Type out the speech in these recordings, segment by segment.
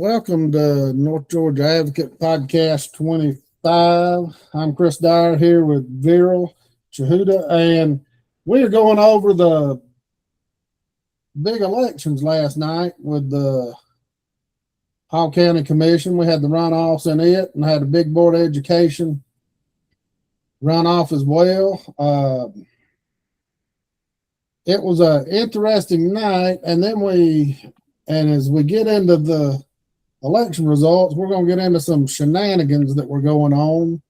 Welcome to North Georgia Advocate Podcast 25. I'm Chris Dyer here with Viral Chhadua, and we are going over the big elections last night with the Hall County Commission. We had the runoffs in it and had a big Board of Education runoff as well. It was an interesting night, and as we get into the election results, we're going to get into some shenanigans that were going on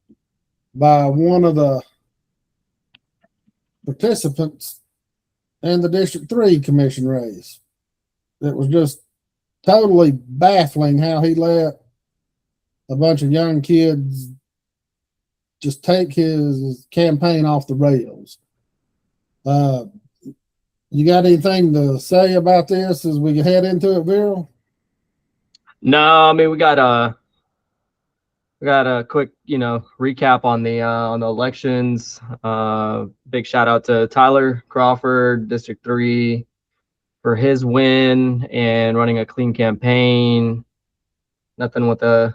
by one of the participants in the District 3 commission race. It was just totally baffling how he let a bunch of young kids just take his campaign off the rails. You got anything to say about this as we head into it, Viral? No, I mean we got a quick, recap on the elections. Big shout out to Tyler Crawford, District 3, for his win and running a clean campaign. Nothing with the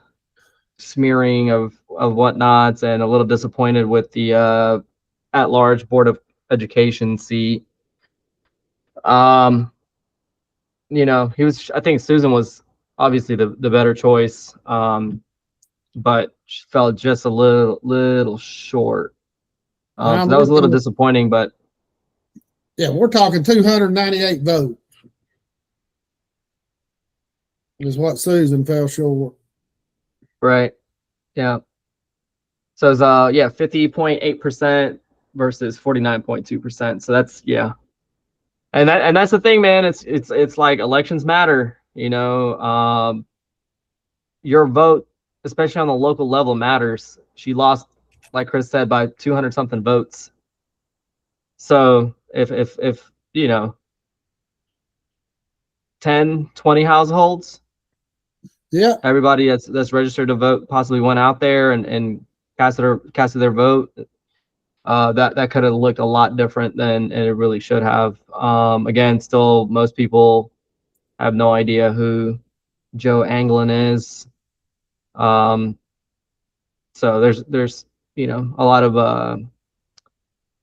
smearing of whatnots, and a little disappointed with the at-large Board of Education seat. I think Susan was obviously the better choice, but she fell just a little short. So that was a little disappointing, but yeah, we're talking 298 votes is what Susan fell short. Right. Yeah. So it's 50.8% versus 49.2%. So that's and that's the thing, man. It's like elections matter. Your vote, especially on the local level, matters. She lost, like Chris said, by 200 something votes. So if 10, 20 households, everybody that's registered to vote possibly went out there and casted their vote, that could have looked a lot different than it really should have. Again, still most people have no idea who Joe Anglin is. So there's a lot of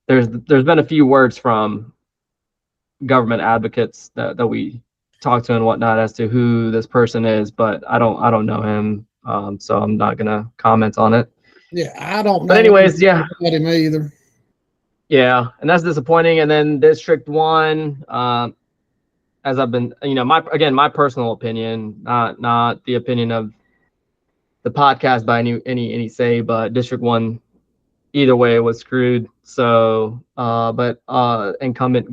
there's been a few words from government advocates that we talk to and whatnot as to who this person is, but I don't know him, so I'm not gonna comment on it. Yeah, I don't know. But anyways, him either. Yeah, and that's disappointing. And then District 1, as I've been, my personal opinion, not the opinion of the podcast by any say, but District 1, either way, was screwed. So, but incumbent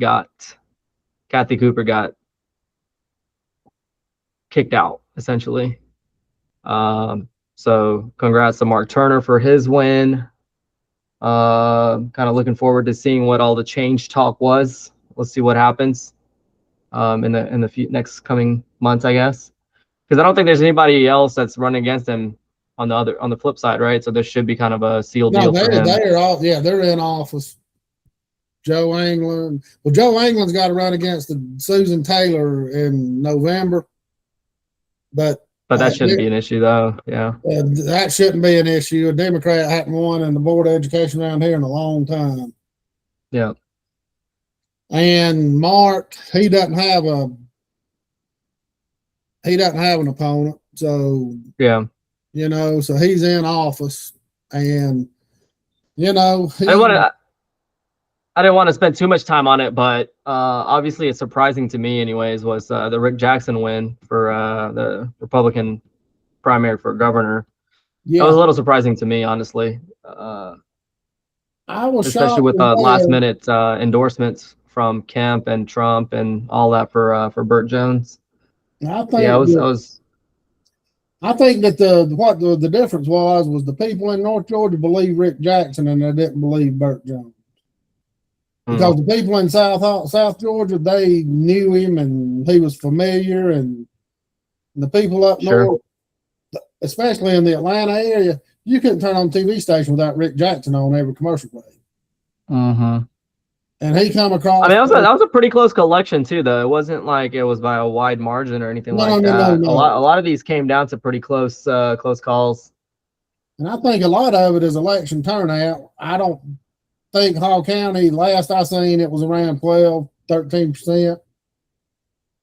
Kathy Cooper got kicked out, essentially. So congrats to Mark Turner for his win. Kind of looking forward to seeing what all the change talk was. Let's see what happens in the next coming months, I guess, because I don't think there's anybody else that's running against him on the flip side, right? So there should be kind of a sealed deal for him. They're in office. Joe Anglin. Well, Joe Anglin's got to run against Susan Taylor in November, but that shouldn't be an issue, though. Yeah, that shouldn't be an issue. A Democrat hadn't won in the Board of Education around here in a long time. Yeah. And Mark, he doesn't have an opponent, so yeah, so he's in office, and I didn't want to spend too much time on it, but obviously it's surprising to me anyways was the Rick Jackson win for the Republican primary for governor. That was a little surprising to me, honestly. I was especially with the last minute endorsements from Kemp and Trump and all that for Burt Jones. I think that the difference was the people in North Georgia believe Rick Jackson and they didn't believe Burt Jones. Because the people in South Georgia, they knew him and he was familiar, and the people up north, especially in the Atlanta area, you couldn't turn on a TV station without Rick Jackson on every commercial break. And he come across. I mean, that was a pretty close collection too, though. It wasn't like it was by a wide margin or anything like that. No. A lot of these came down to pretty close calls. And I think a lot of it is election turnout. I don't think Hall County, last I seen, it was around 13%.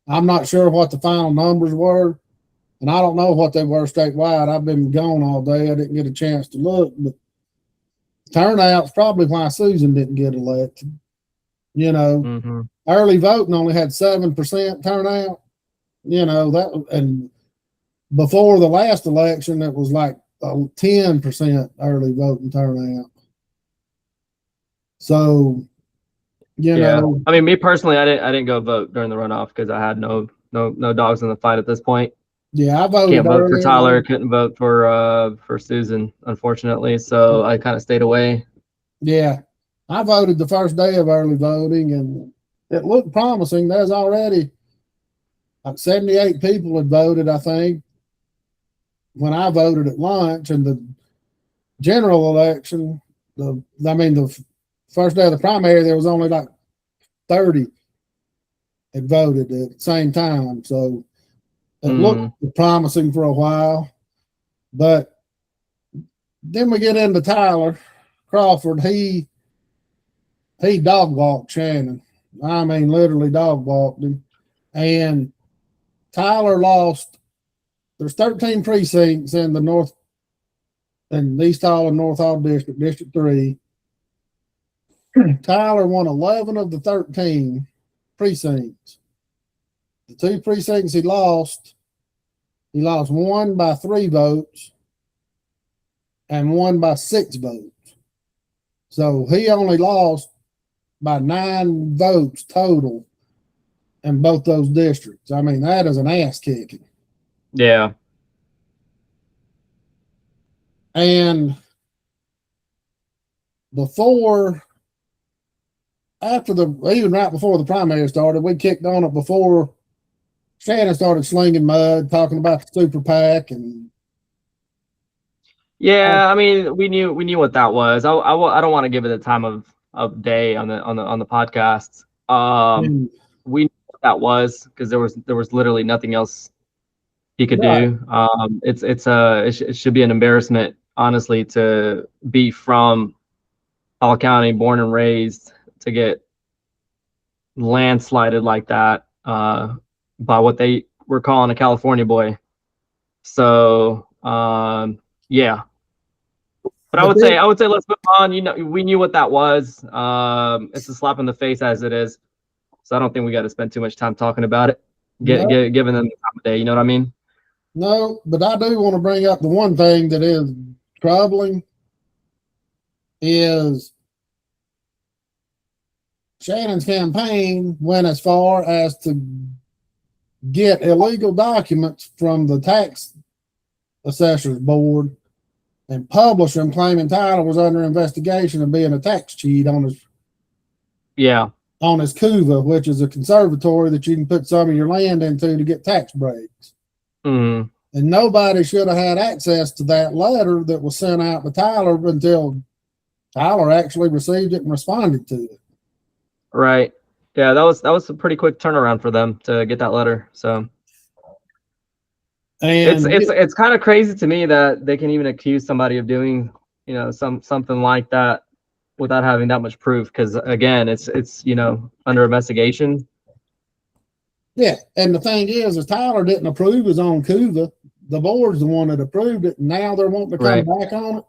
I'm not sure what the final numbers were, and I don't know what they were statewide. I've been gone all day. I didn't get a chance to look, but turnout's probably why Susan didn't get elected. Early voting only had 7% turnout. That, and before the last election, it was like 10% early voting turnout. So, I mean, me personally, I didn't go vote during the runoff because I had no dogs in the fight at this point. Yeah, I voted. Can't vote for Tyler. Couldn't vote for Susan, unfortunately. So I kind of stayed away. Yeah, I voted the first day of early voting, and it looked promising. There's already like 78 people had voted, I think, when I voted at lunch. And the general election, the first day of the primary, there was only like 30 had voted at the same time. So it looked promising for a while. But then we get into Tyler Crawford. He dog walked Shannon. I mean, literally dog walked him. And Tyler lost. There's 13 precincts in the North and East Hall and North Hall District, District 3. Tyler won 11 of the 13 precincts. The 2 precincts he lost one by 3 votes and one by 6 votes. So he only lost by 9 votes total in both those districts. I mean, that is an ass kicking. Yeah. And even right before the primary started, we kicked on it before Shannon started slinging mud, talking about the super PAC and. Yeah, I mean, we knew what that was. I don't want to give it the time of day on the podcast. We knew what that was because there was literally nothing else he could do. It should be an embarrassment, honestly, to be from Hall County, born and raised, to get landslided like that by what they were calling a California boy. So yeah. But I would say let's move on. We knew what that was. It's a slap in the face as it is. So I don't think we got to spend too much time talking about it. Giving them the time of day. You know what I mean? No, but I do want to bring up the one thing that is troubling is Shannon's campaign went as far as to get illegal documents from the Tax Assessors Board and publish them, claiming Tyler was under investigation of being a tax cheat on his CUVA, which is a conservatory that you can put some of your land into to get tax breaks. Mm-hmm. And nobody should have had access to that letter that was sent out to Tyler until Tyler actually received it and responded to it. Right. Yeah, that was a pretty quick turnaround for them to get that letter. So and it's kind of crazy to me that they can even accuse somebody of doing, something like that without having that much proof. Because again, it's under investigation. Yeah, and the thing is Tyler didn't approve his own CUVA. The board's the one that approved it, and now they're wanting to come back on it.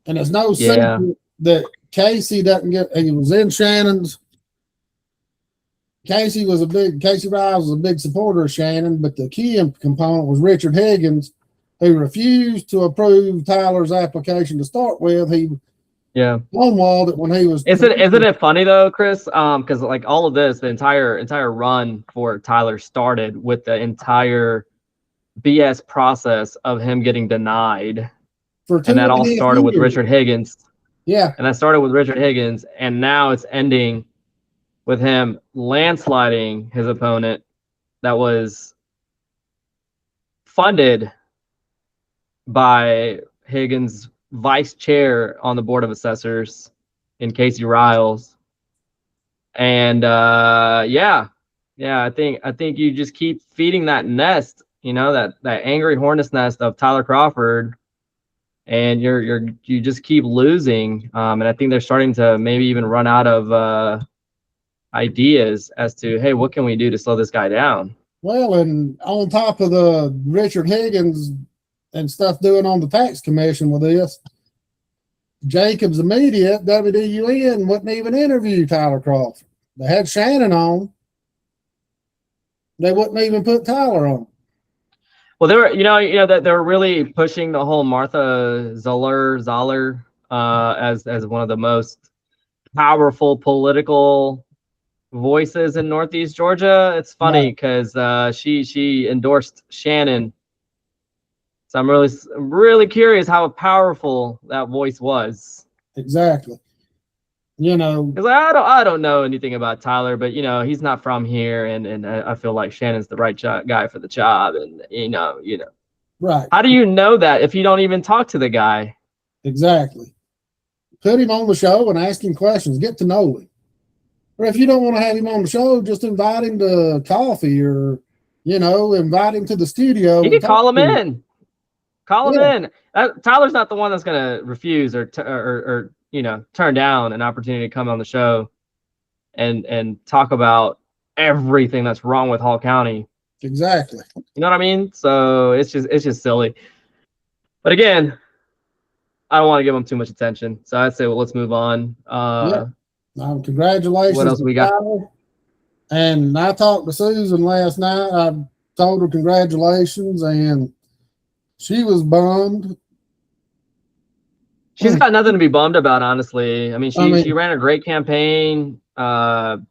And there's no secret that Casey doesn't get. He was in Shannon's. Casey Riles was a big supporter of Shannon, but the key component was Richard Higgins, who refused to approve Tyler's application to start with. He stonewalled it when he was. Isn't it funny though, Chris? Because like all of this, the entire run for Tyler started with the entire BS process of him getting denied, and that all started with Richard Higgins. Yeah, and that started with Richard Higgins, and now it's ending with him landsliding his opponent that was funded by Higgins' vice chair on the Board of Assessors in Casey Riles. And I think you just keep feeding that nest, that angry hornet's nest of Tyler Crawford, and you just keep losing. And I think they're starting to maybe even run out of ideas as to, hey, what can we do to slow this guy down? Well, and on top of the Richard Higgins and stuff doing on the tax commission with this, Jacob's immediate WDUN wouldn't even interview Tyler Crawford. They had Shannon on. They wouldn't even put Tyler on. Well, they were, that they're really pushing the whole Martha Zoller as one of the most powerful political voices in Northeast Georgia. It's funny because she endorsed Shannon. So I'm really curious how powerful that voice was. Exactly. Because I don't know anything about Tyler, but he's not from here, and I feel like Shannon's the right guy for the job, and right. How do you know that if you don't even talk to the guy? Exactly. Put him on the show and ask him questions. Get to know him. Or if you don't want to have him on the show, just invite him to coffee, or invite him to the studio. You can call him in. Call him in. Tyler's not the one that's going to refuse or turn down an opportunity to come on the show and talk about everything that's wrong with Hall County. Exactly. You know what I mean? So it's just silly. But again, I don't want to give him too much attention. So I'd say, well, let's move on. Congratulations. What else we got? Tyler. And I talked to Susan last night. I told her congratulations, and she was bummed. She's got nothing to be bummed about, honestly. I mean, she ran a great campaign. There's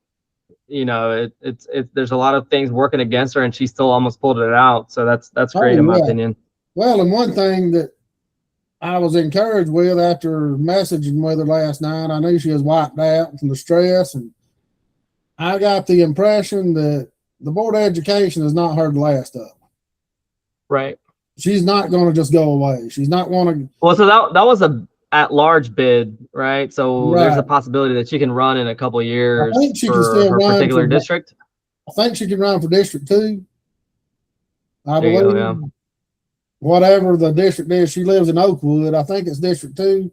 a lot of things working against her, and she still almost pulled it out. So that's great in my opinion. Well, and one thing that I was encouraged with after messaging with her last night, I knew she was wiped out from the stress, and I got the impression that the Board of Education has not heard the last of it. Right. She's not going to just go away. She's not going to. Well, so that was a at-large bid, right? So there's a possibility that she can run in a couple of years for her particular district. I think she can run for District 2. I believe. Go, yeah. Whatever the district is, she lives in Oakwood. I think it's District 2.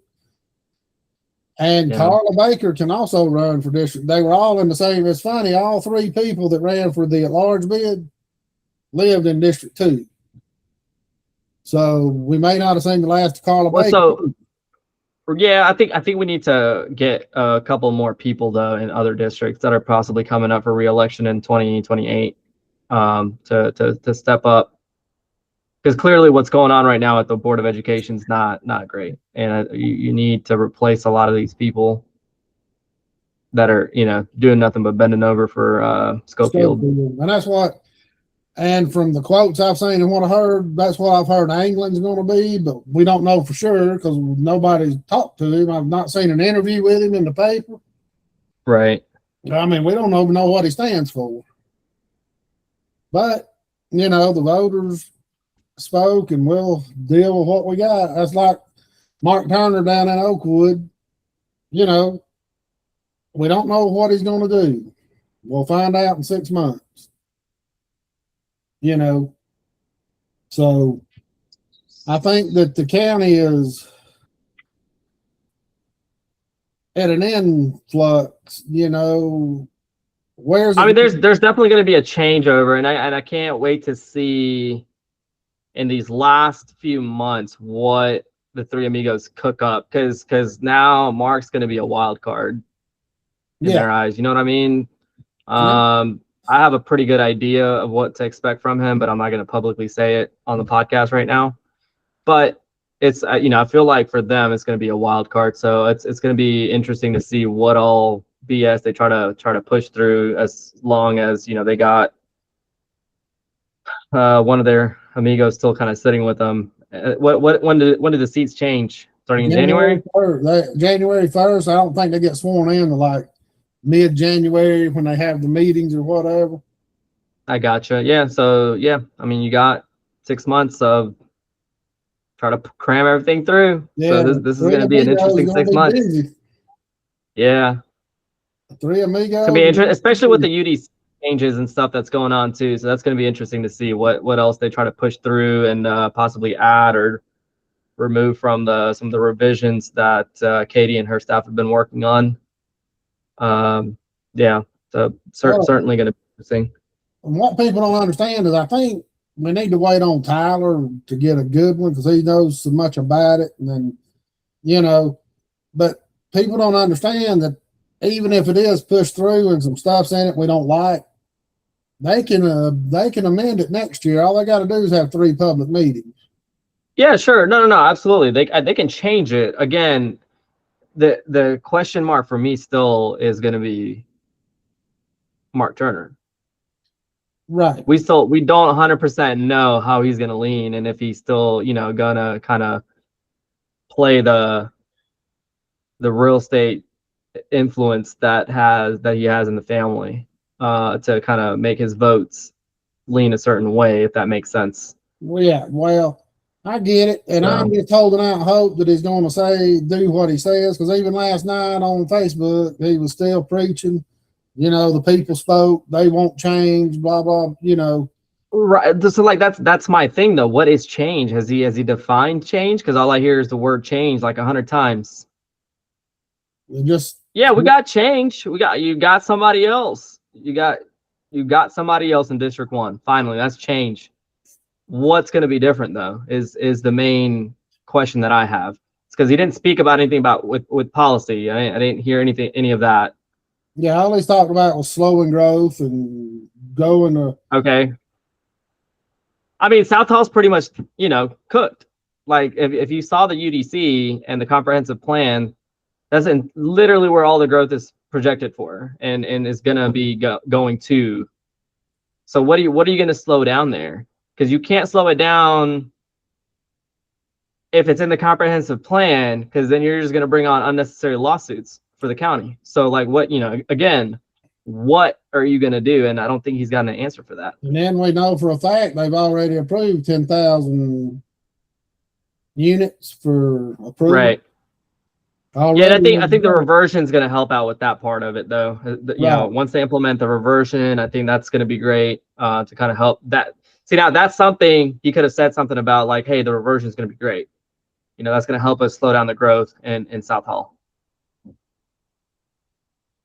And Carla Baker can also run for district. They were all in the same. It's funny, all three people that ran for the at-large bid lived in District 2. So we may not have seen the last of Carla Baker. So, I think we need to get a couple more people, though, in other districts that are possibly coming up for re-election in 2028 to step up. Because clearly what's going on right now at the Board of Education is not great. And you need to replace a lot of these people that are, doing nothing but bending over for Schofield. And that's what, and from the quotes I've seen and what I heard, that's what I've heard Anglin's going to be, but we don't know for sure because nobody's talked to him. I've not seen an interview with him in the paper. Right. I mean, we don't know what he stands for. But, the voters spoke, and we'll deal with what we got. That's like Mark Turner down in Oakwood. We don't know what he's going to do. We'll find out in 6 months. So I think that the county is at an influx. Where's? I mean, there's definitely going to be a changeover, and I can't wait to see in these last few months what the three amigos cook up, because now Mark's going to be a wild card in their eyes. You know what I mean? I have a pretty good idea of what to expect from him, but I'm not going to publicly say it on the podcast right now. But it's I feel like for them it's going to be a wild card, so it's going to be interesting to see what all BS they try to push through, as long as they got one of their amigos still kind of sitting with them. When did the seats change? Starting in January? January 1st. I don't think they get sworn in to like mid-January when they have the meetings or whatever. I gotcha. Yeah. So I mean, you got 6 months of try to cram everything through. Yeah. So this is going to be an interesting 6 months. Busy. Yeah. Three amigos. It's gonna be interesting, especially with the UDC changes and stuff that's going on too. So that's gonna be interesting to see what else they try to push through and possibly add or remove from some of the revisions that Katie and her staff have been working on. Yeah, so certainly going to be interesting. And what people don't understand is I think we need to wait on Tyler to get a good one because he knows so much about it. And then, but people don't understand that even if it is pushed through and some stuff's in it we don't like, they can amend it next year. All they got to do is have 3 public meetings. Yeah, sure. No, absolutely. They can change it. Again, the question mark for me still is going to be Mark Turner. Right. We don't 100% know how he's going to lean and if he's still, going to kind of play the real estate influence that he has in the family to kind of make his votes lean a certain way, if that makes sense. Well, yeah, well, I get it, and I'm just holding out hope that he's going to do what he says, because even last night on Facebook, he was still preaching, the people spoke, they won't change, blah, blah, Right. So like, that's my thing though. What is change? Has he defined change? Because all I hear is the word change like 100 times. We got change. You got somebody else. You got somebody else in District 1. Finally, that's change. What's going to be different though is the main question that I have. It's because he didn't speak about anything about with policy. I didn't hear any of that. Yeah, all he's talked about was slowing growth and going to. Okay. I mean, South Hall's pretty much cooked. Like if you saw the UDC and the comprehensive plan, that's literally where all the growth is projected for and is going to be going to. So what are you going to slow down there? Because you can't slow it down if it's in the comprehensive plan, because then you're just going to bring on unnecessary lawsuits for the county. So like again, what are you going to do? And I don't think he's got an answer for that. And then we know for a fact they've already approved 10,000 units for approval. Right. Already. Yeah, I think the reversion is going to help out with that part of it, though. Once they implement the reversion, I think that's going to be great to kind of help that. See, now that's something he could have said something about, like, hey, the reversion is going to be great. That's going to help us slow down the growth in South Hall.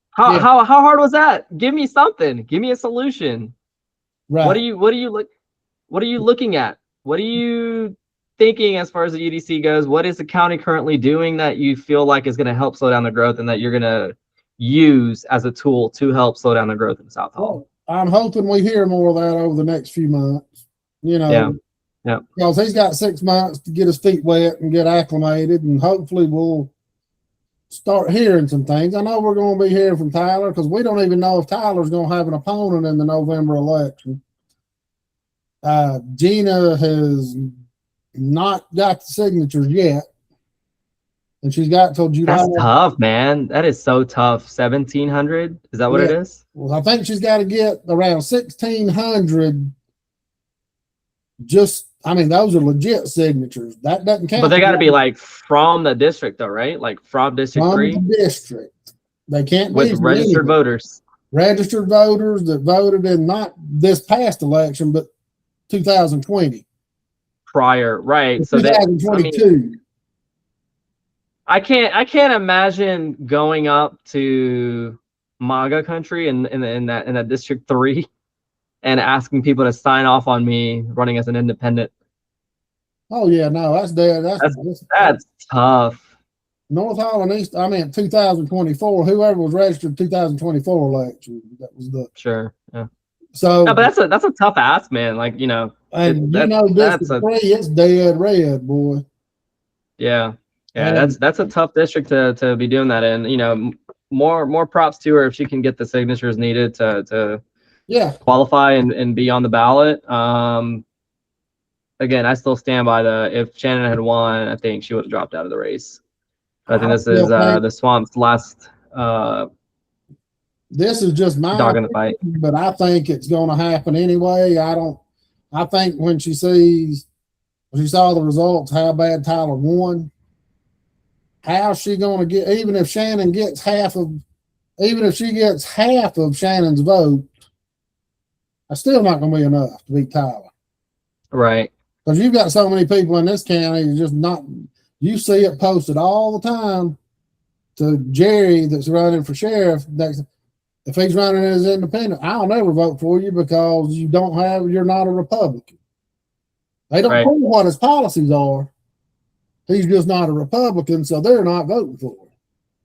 How hard was that? Give me something. Give me a solution. Right. What are you looking at? What are you thinking as far as the UDC goes? What is the county currently doing that you feel like is going to help slow down the growth and that you're going to use as a tool to help slow down the growth in South Hall? Well, I'm hoping we hear more of that over the next few months. Yeah. Because he's got 6 months to get his feet wet and get acclimated, and hopefully we'll start hearing some things. I know we're going to be hearing from Tyler because we don't even know if Tyler's going to have an opponent in the November election. Gina has not got the signatures yet, and she's got till July. That's tough, man. That is so tough. 1,700, is that what it is? Well, I think she's got to get around 1,600. Those are legit signatures. That doesn't count. But they got to be like from the district, though, right? Like from District 3. From the district. They can't be with registered voters. Registered voters that voted in not this past election, but 2020. Prior, right? So 2022. I can't imagine going up to MAGA country in that District 3 and asking people to sign off on me running as an independent. Oh yeah, no, that's dead. That's tough. North Hall and East. 2024. Whoever was registered 2024 election, that was the sure. Yeah. So, no, but that's a tough ask, man. Like and District 3, it's dead red, boy. Yeah, that's a tough district to be doing that in. More props to her if she can get the signatures needed to qualify and be on the ballot. Again, I still stand by if Shannon had won, I think she would have dropped out of the race. I think this is the Swamp's last. This is just my dog in the fight, but I think it's going to happen anyway. I think when she saw the results, how bad Tyler won, how's she going to get? Even if Shannon gets half of even if she gets half of Shannon's vote, that's still not going to be enough to beat Tyler. Right. Because you've got so many people in this county, just not, you see it posted all the time to Jerry that's running for sheriff. If he's running as independent, I'll never vote for you because you're not a Republican. They don't care what his policies are. He's just not a Republican, so they're not voting for him.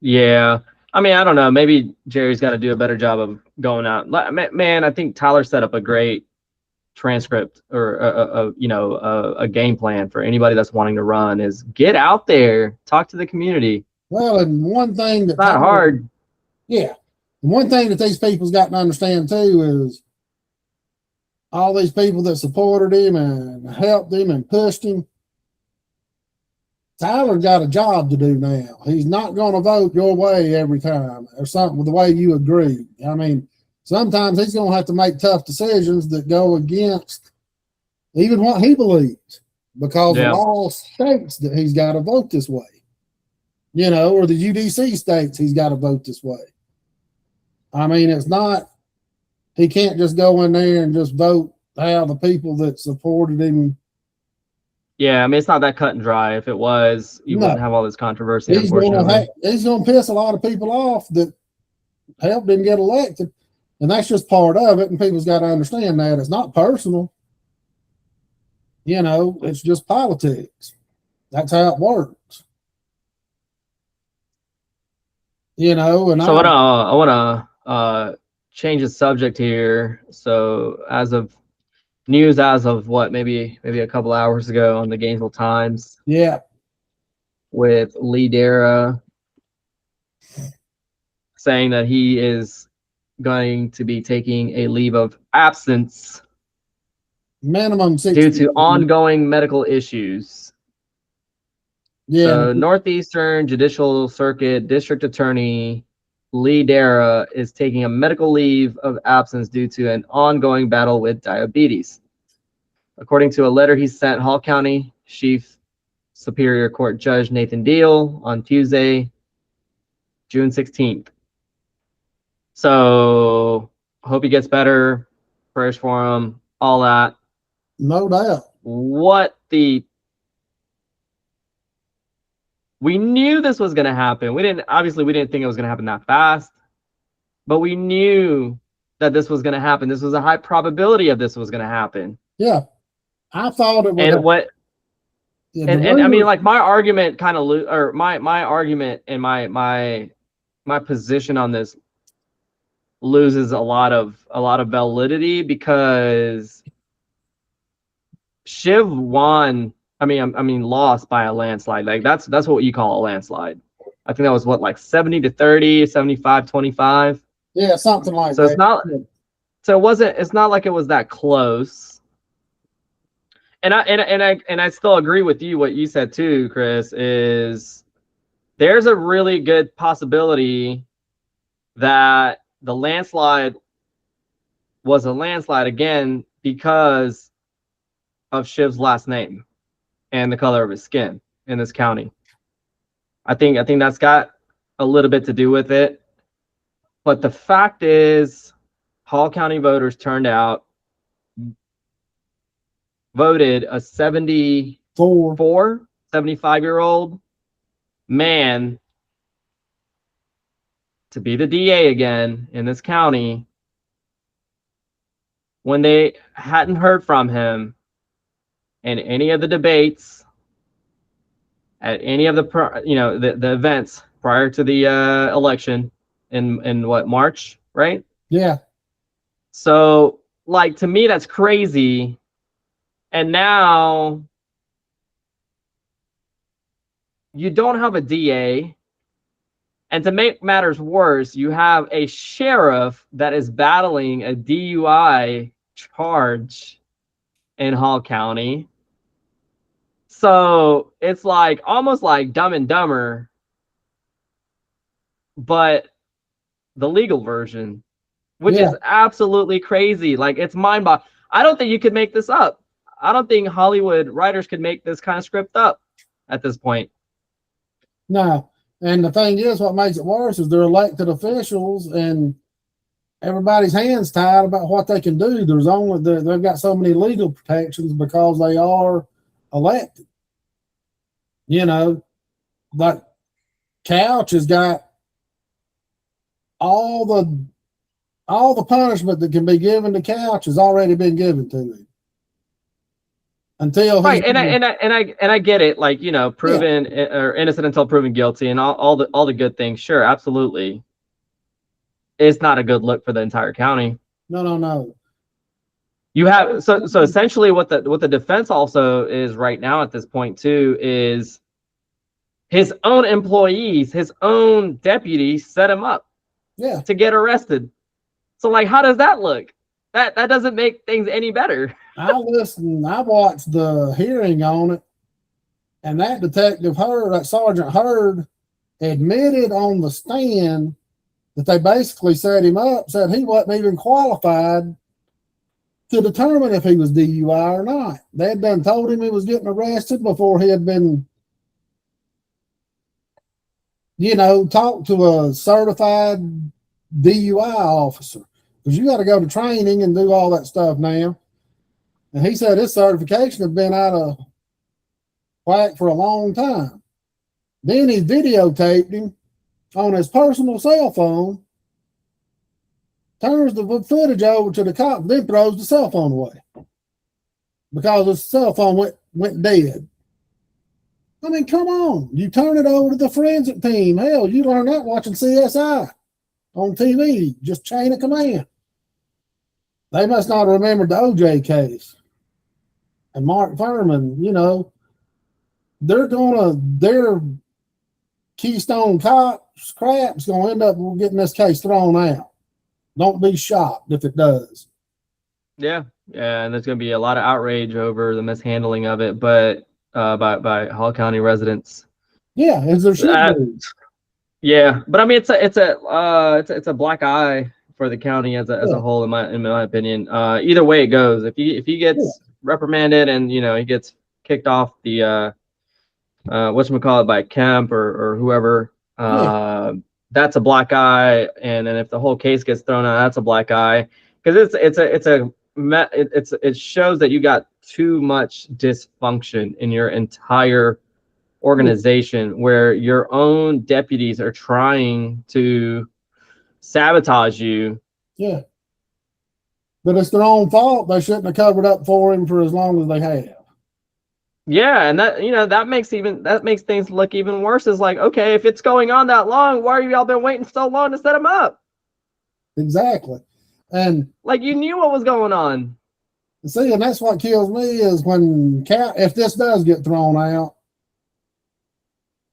Yeah. I mean, I don't know. Maybe Jerry's got to do a better job of going out. Man, I think Tyler set up a great transcript or a game plan for anybody that's wanting to run is get out there, talk to the community. Well, and one thing that's not hard. Yeah. And one thing that these people's got to understand too is all these people that supported him and helped him and pushed him. Tyler's got a job to do now. He's not going to vote your way every time or something with the way you agree. I mean, sometimes he's going to have to make tough decisions that go against even what he believes because the law states that he's got to vote this way. Or the UDC states he's got to vote this way. I mean, it's not, he can't just go in there and just vote how the people that supported him. Yeah, I mean, it's not that cut and dry. If it was, you wouldn't have all this controversy, he's going to piss a lot of people off that helped him get elected. And that's just part of it. And people's got to understand that. It's not personal. It's just politics. That's how it works. And so I want to change the subject here. So as of what, maybe a couple hours ago on the Gainesville Times. Yeah. With Lee Dara saying that he is going to be taking a leave of absence minimum 60 due to ongoing medical issues. Yeah. So Northeastern Judicial Circuit District Attorney Lee Dara is taking a medical leave of absence due to an ongoing battle with diabetes. According to a letter he sent Hall County Chief Superior Court Judge Nathan Deal on Tuesday, June 16th. So hope he gets better. Prayers for him. All that. No doubt. We knew this was going to happen. We didn't think it was going to happen that fast, but we knew that this was going to happen. This was a high probability of this was going to happen. Yeah. I thought it was. And I mean, like my argument kind of, or my argument and my position on this loses a lot of validity because Shiv won. I mean, lost by a landslide. Like that's what you call a landslide. I think that was what, like 70-30, 75-25. Yeah, something like so that. It's not. So it's not like it was that close. And I still agree with you. What you said too, Chris, is there's a really good possibility that the landslide was a landslide again because of Shiv's last name and the color of his skin in this county. I think that's got a little bit to do with it. But the fact is, Hall County voters turned out, voted a 75-year-old man to be the DA again in this county when they hadn't heard from him in any of the debates at any of the events prior to the election in what, March, right? Yeah. So like, to me, that's crazy. And now you don't have a DA. And to make matters worse, you have a sheriff that is battling a DUI charge in Hall County. So it's like almost like Dumb and Dumber, but the legal version, which is absolutely crazy. Like, it's mind-boggling. I don't think you could make this up. I don't think Hollywood writers could make this kind of script up at this point. No. And the thing is, what makes it worse is they're elected officials, and everybody's hands tied about what they can do. They've got so many legal protections because they are elected. You know, like Couch has got all the punishment that can be given to Couch has already been given to him. Until right, and I get it, like, you know, proven or innocent until proven guilty, and all the good things. Sure, absolutely. It's not a good look for the entire county. No. You have so essentially what the defense also is right now at this point too is his own employees, his own deputies set him up to get arrested. So like, how does that look? That doesn't make things any better. I watched the hearing on it, and that that Sergeant Hurd admitted on the stand that they basically set him up, said he wasn't even qualified to determine if he was DUI or not. They had done told him he was getting arrested before he had been, you know, talked to a certified DUI officer, because you got to go to training and do all that stuff now. And he said his certification had been out of whack for a long time. Then he videotaped him on his personal cell phone, turns the footage over to the cop, then throws the cell phone away because his cell phone went dead. I mean, come on. You turn it over to the forensic team. Hell, you learn that watching CSI on TV, just chain of command. They must not have remembered the OJ case. And Mark Furman, you know, their Keystone Cops crap's going to end up getting this case thrown out. Don't be shocked if it does. Yeah, and there's going to be a lot of outrage over the mishandling of it, but by Hall County residents. Yeah, as there should be. Yeah, but I mean, it's a black eye for the county as a whole, in my opinion. Either way it goes, if he gets reprimanded and, you know, he gets kicked off the whatchamacallit by Kemp or whoever, that's a black eye. And then if the whole case gets thrown out, that's a black eye, because it shows that you got too much dysfunction in your entire organization, where your own deputies are trying to sabotage you. Yeah. But it's their own fault. They shouldn't have covered up for him for as long as they have. Yeah, and that, you know, that makes things look even worse. Is like, okay, if it's going on that long, why are y'all been waiting so long to set him up? Exactly. And like, you knew what was going on. See, and that's what kills me is when if this does get thrown out,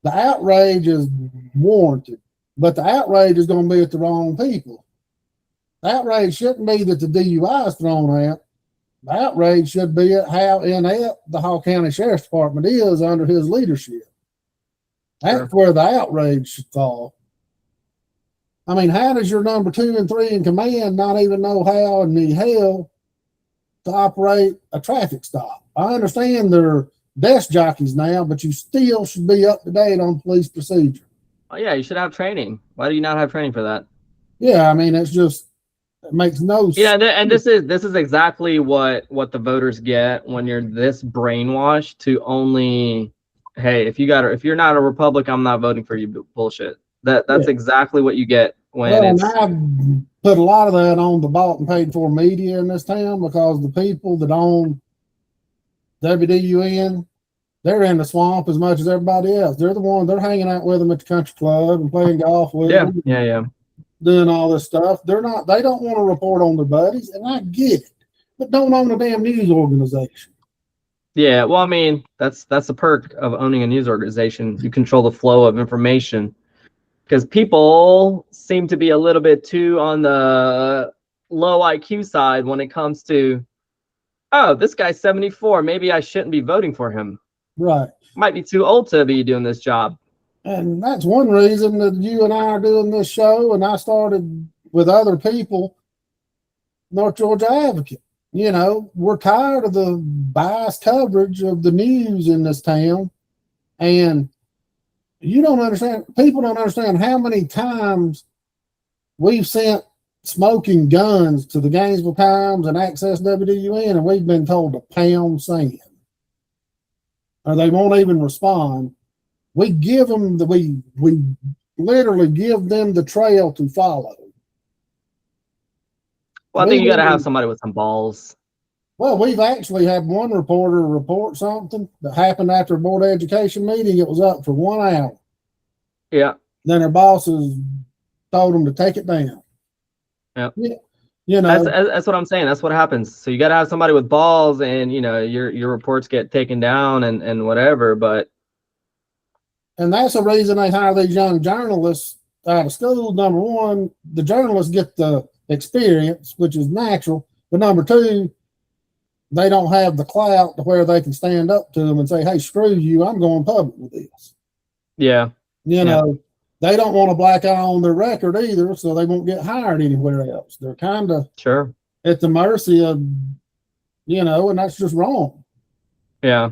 the outrage is warranted, but the outrage is going to be at the wrong people. The outrage shouldn't be that the DUI is thrown out. The outrage should be at how inept the Hall County Sheriff's Department is under his leadership. That's where the outrage should fall. I mean, how does your number 2 and 3 in command not even know how in the hell to operate a traffic stop? I understand they're desk jockeys now, but you still should be up to date on police procedure. Oh yeah, you should have training. Why do you not have training for that? Yeah, I mean, it makes no sense. Yeah, and this is exactly what the voters get when you're this brainwashed to only, hey, if you're not a Republican, I'm not voting for you, bullshit. That's exactly what you get when it's. I've put a lot of that on the bought and paid for media in this town, because the people that own WDUN, they're in the swamp as much as everybody else. They're the ones, they're hanging out with them at the country club and playing golf with them. Yeah. Doing all this stuff. They don't want to report on their buddies, and I get it, but don't own a damn news organization. Yeah, well, I mean, that's the perk of owning a news organization. You control the flow of information, because people seem to be a little bit too on the low IQ side when it comes to, oh, this guy's 74. Maybe I shouldn't be voting for him. Right. Might be too old to be doing this job. And that's one reason that you and I are doing this show, and I started with other people, North Georgia Advocate. You know, we're tired of the biased coverage of the news in this town, and you don't understand. People don't understand how many times we've sent smoking guns to the Gainesville Times and Access WDUN, and we've been told to pound sand, or they won't even respond. We give them we literally give them the trail to follow. Well, I think you got to have somebody with some balls. Well, we've actually had one reporter report something that happened after a Board of Education meeting. It was up for 1 hour. Yeah. Then their bosses told them to take it down. Yeah. You know, that's what I'm saying. That's what happens. So you got to have somebody with balls, and you know your reports get taken down and whatever. But that's the reason they hire these young journalists out of school. Number one, the journalists get the experience, which is natural. But number two, they don't have the clout to where they can stand up to them and say, "Hey, screw you! I'm going public with this." Yeah. You know, they don't want a black eye on their record either, so they won't get hired anywhere else. They're kind of at the mercy of, and that's just wrong. Yeah.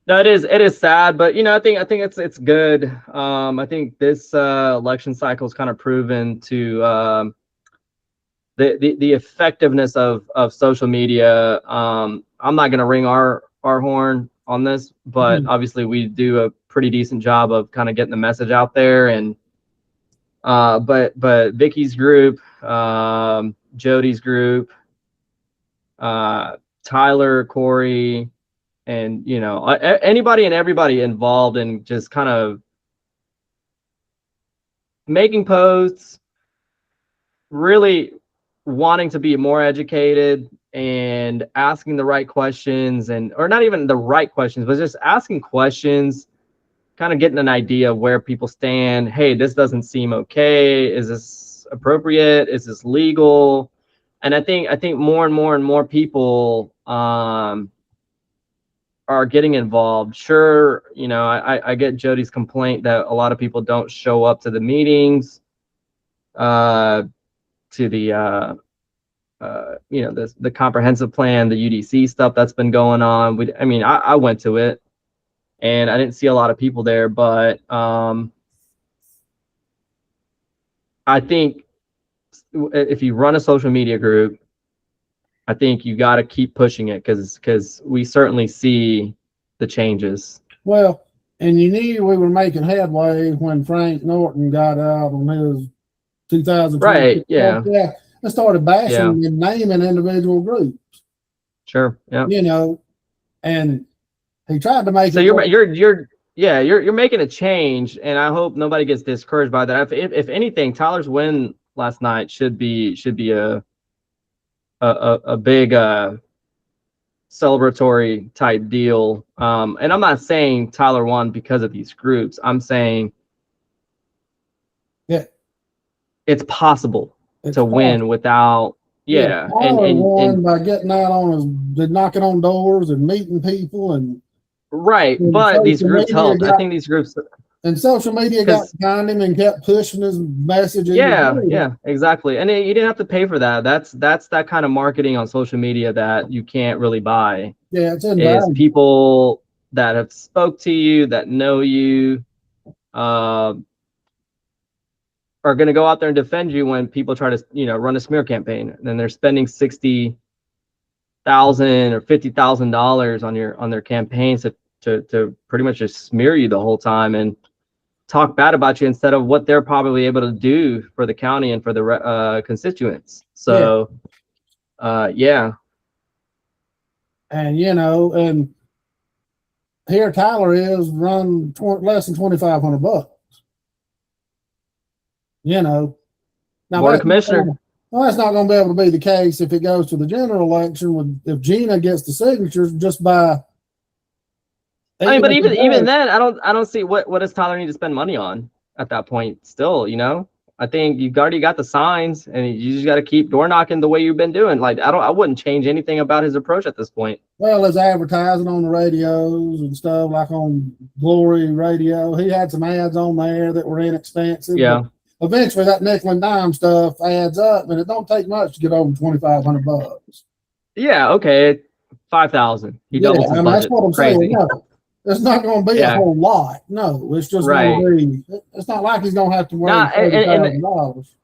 No, it is sad, but I think it's good. I think this election cycle is kind of proven to the effectiveness of social media. I'm not going to ring our horn on this, but obviously we do a pretty decent job of kind of getting the message out there. And but Vicky's group, Jody's group, Tyler, Corey, and anybody and everybody involved in just kind of making posts, really wanting to be more educated and asking the right questions, or not even the right questions, but just asking questions, kind of getting an idea of where people stand. Hey, this doesn't seem okay. Is this appropriate? Is this legal? And I think more and more people are getting involved. Sure, I get Jody's complaint that a lot of people don't show up to the meetings, to the the comprehensive plan, the UDC stuff that's been going on. I went to it and I didn't see a lot of people there, but I think if you run a social media group, I think you got to keep pushing it because we certainly see the changes. Well, and you knew we were making headway when Frank Norton got out on his 2020. Right. Yeah. I started bashing and naming individual groups. Sure. Yeah. And he tried to make so you're making a change, and I hope nobody gets discouraged by that. If anything, Tyler's win last night should be a big celebratory type deal. And I'm not saying Tyler won because of these groups. I'm saying it's possible to win without Tyler won by getting out on knocking on doors and meeting people and but these groups helped. I think these groups and social media got behind him and kept pushing his message. Yeah, exactly. And you didn't have to pay for that. That's that kind of marketing on social media that you can't really buy. Yeah, it's people that have spoke to you, that know you, are going to go out there and defend you when people try to, run a smear campaign. And then they're spending $60,000 or $50,000 on their campaigns to pretty much just smear you the whole time and talk bad about you instead of what they're probably able to do for the county and for the constituents. So, And and here Tyler is run less than $2,500. Now Board of Commissioner. Well, that's not going to be able to be the case if it goes to the general election. If Gina gets the signatures just by. But even then, I don't see what does Tyler need to spend money on at that point. Still, I think you've already got the signs, and you just got to keep door knocking the way you've been doing. Like I wouldn't change anything about his approach at this point. Well, his advertising on the radios and stuff, like on Glory Radio, he had some ads on there that were inexpensive. Yeah. Eventually, that nickel and dime stuff adds up, and it don't take much to get over $2,500. Yeah. Okay. 5,000. He doubles his budget. That's what I'm saying. It's not going to be a whole lot. No, it's just going to be. It's not like he's going to have to worry $30,000.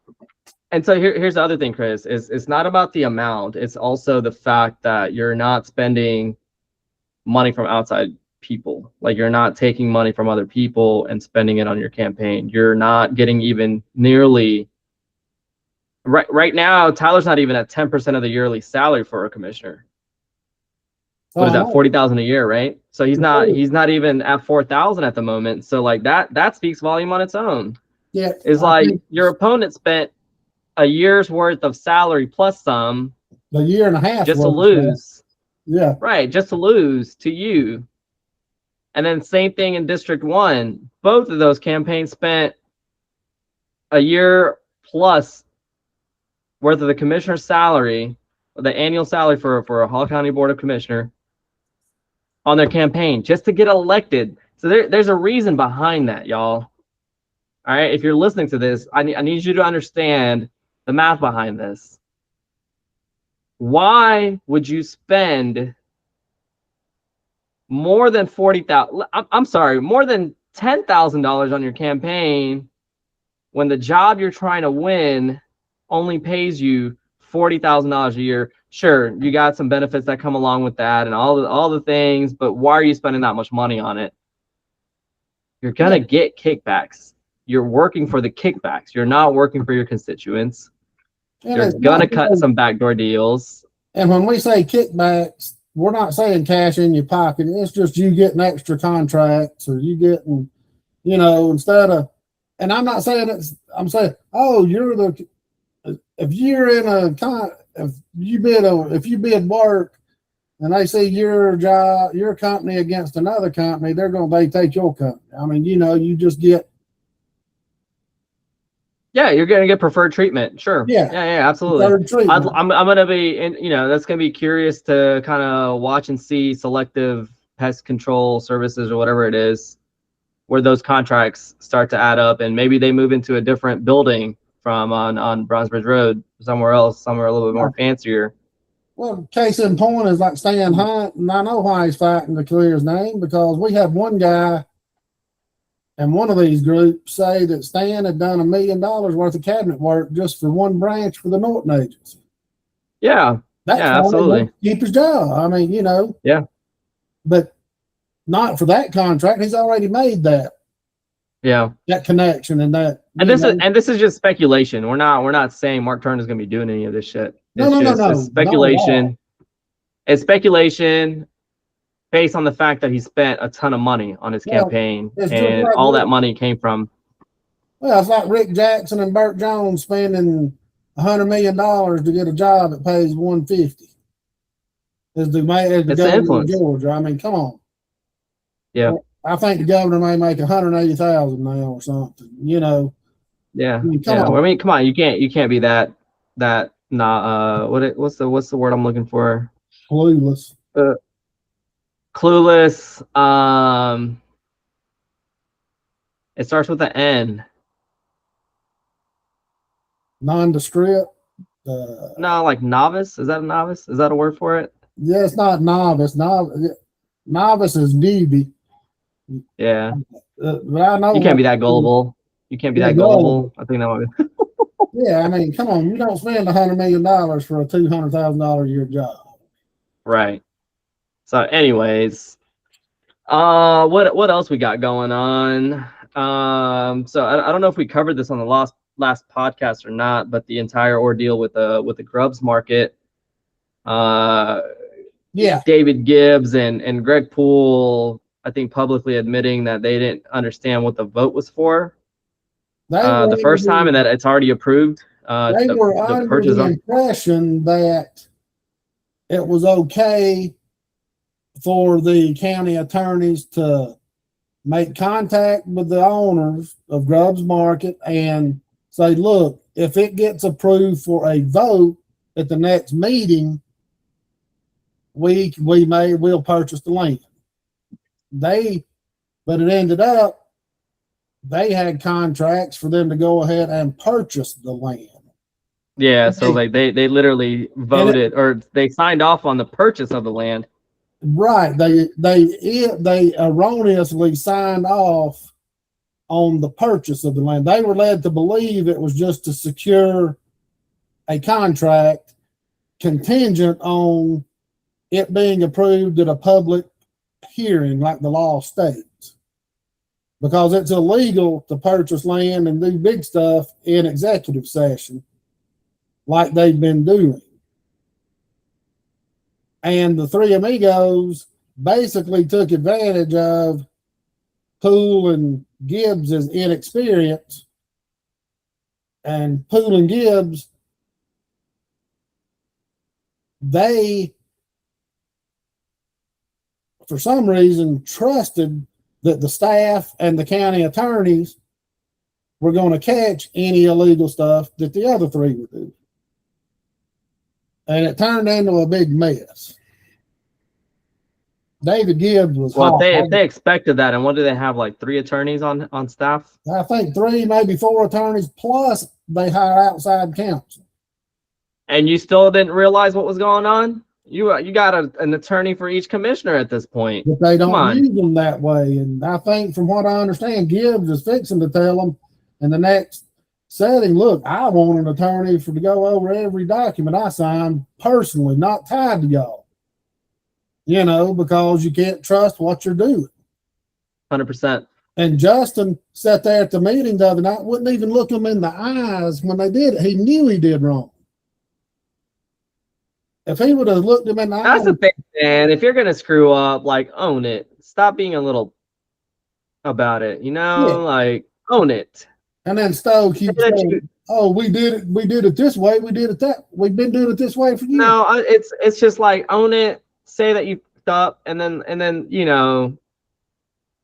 And so here's the other thing, Chris, is it's not about the amount. It's also the fact that you're not spending money from outside people. Like, you're not taking money from other people and spending it on your campaign. You're not getting even nearly right now. Tyler's not even at 10% of the yearly salary for a commissioner. What is that, 40,000 a year, right? So he's not even at 4,000 at the moment. So like that speaks volume on its own. Yeah, it's like your opponent spent a year's worth of salary plus some, a year and a half just to lose. Yeah, right, just to lose to you. And then same thing in District 1. Both of those campaigns spent a year plus worth of the commissioner's salary, the annual salary for a Hall County Board of Commissioner, on their campaign just to get elected. So there's a reason behind that, y'all. All right, if you're listening to this, I need you to understand the math behind this. Why would you spend more than more than $10,000 on your campaign when the job you're trying to win only pays you $40,000 a year? Sure, you got some benefits that come along with that and all the things, but why are you spending that much money on it? You're gonna get kickbacks. You're working for the kickbacks. You're not working for your constituents. You're gonna cut some backdoor deals. And when we say kickbacks, we're not saying cash in your pocket. It's just you getting extra contracts, or you getting, instead of. And I'm not saying it's. I'm saying, if you're in a if you bid work, and they see your company against another company, they take your company. I mean, you just get. Yeah, you're gonna get preferred treatment. Sure. Yeah, absolutely. I'm gonna be, that's gonna be curious to kind of watch and see selective pest control services or whatever it is, where those contracts start to add up, and maybe they move into a different building from on Bronzebridge Road, somewhere a little bit more fancier. Well, case in point is like Stan Hunt, and I know why he's fighting to clear his name, because we have one guy and one of these groups say that Stan had done $1 million worth of cabinet work just for one branch for the Norton agency. Yeah. That's absolutely. Keep his job. I mean, Yeah. But not for that contract. He's already made that. Yeah. That connection and that. And this is just speculation. We're not saying Mark Turner's going to be doing any of this shit. No. It's speculation. It's speculation based on the fact that he spent a ton of money on his campaign, and all that money came from. Well, it's like Rick Jackson and Burt Jones spending $100 million to get a job that pays $150. As the governor of Georgia. I mean, come on. Yeah. I think the governor may make $180,000 now or something. Yeah. I mean, come on. I mean, come on. You can't be that not what's the word I'm looking for? Clueless. Clueless. It starts with an N. Nondescript. No, like novice. Is that a novice? Is that a word for it? Yeah, it's not novice. Novice is newbie. Yeah. But I know you can't be that gullible. You can't be that gullible. I think that might be. Yeah, I mean, come on. You don't spend $100 million for a $200,000 a year job. Right. So, anyways, what else we got going on? So I don't know if we covered this on the last podcast or not, but the entire ordeal with the Grubs market. David Gibbs and Greg Poole, I think, publicly admitting that they didn't understand what the vote was for the first time, and that it's already approved. They were under the impression that it was okay for the county attorneys to make contact with the owners of Grubbs Market and say, look, if it gets approved for a vote at the next meeting, we'll purchase the land. But it ended up they had contracts for them to go ahead and purchase the land. Yeah, so like they literally voted or they signed off on the purchase of the land. Right. They erroneously signed off on the purchase of the land. They were led to believe it was just to secure a contract contingent on it being approved at a public hearing, like the law states, because it's illegal to purchase land and do big stuff in executive session like they've been doing. And the three amigos basically took advantage of Poole and Gibbs's inexperience, and Poole and Gibbs, they, for some reason, trusted that the staff and the county attorneys were going to catch any illegal stuff that the other three would do. And it turned into a big mess. David Gibbs was if they expected that, and what do they have, like 3 attorneys on staff? I think 3, maybe 4 attorneys, plus they hire outside counsel. And you still didn't realize what was going on? You got an attorney for each commissioner at this point. But they don't use them that way. And I think, from what I understand, Gibbs is fixing to tell them in the next setting, look, I want an attorney to go over every document I sign personally, not tied to y'all. You know, because you can't trust what you're doing. 100%. And Justin sat there at the meeting the other night, wouldn't even look them in the eyes when they did it. He knew he did wrong. If he would have looked him in the eyes. That's the thing, man. If you're going to screw up, like, own it. Stop being a little about it, you know? Yeah. Like, own it. And then Stowe keeps saying, oh, we did it this way, we did it that. We've been doing it this way for years. No, it's just like, own it. Say that you fucked up, and then you know,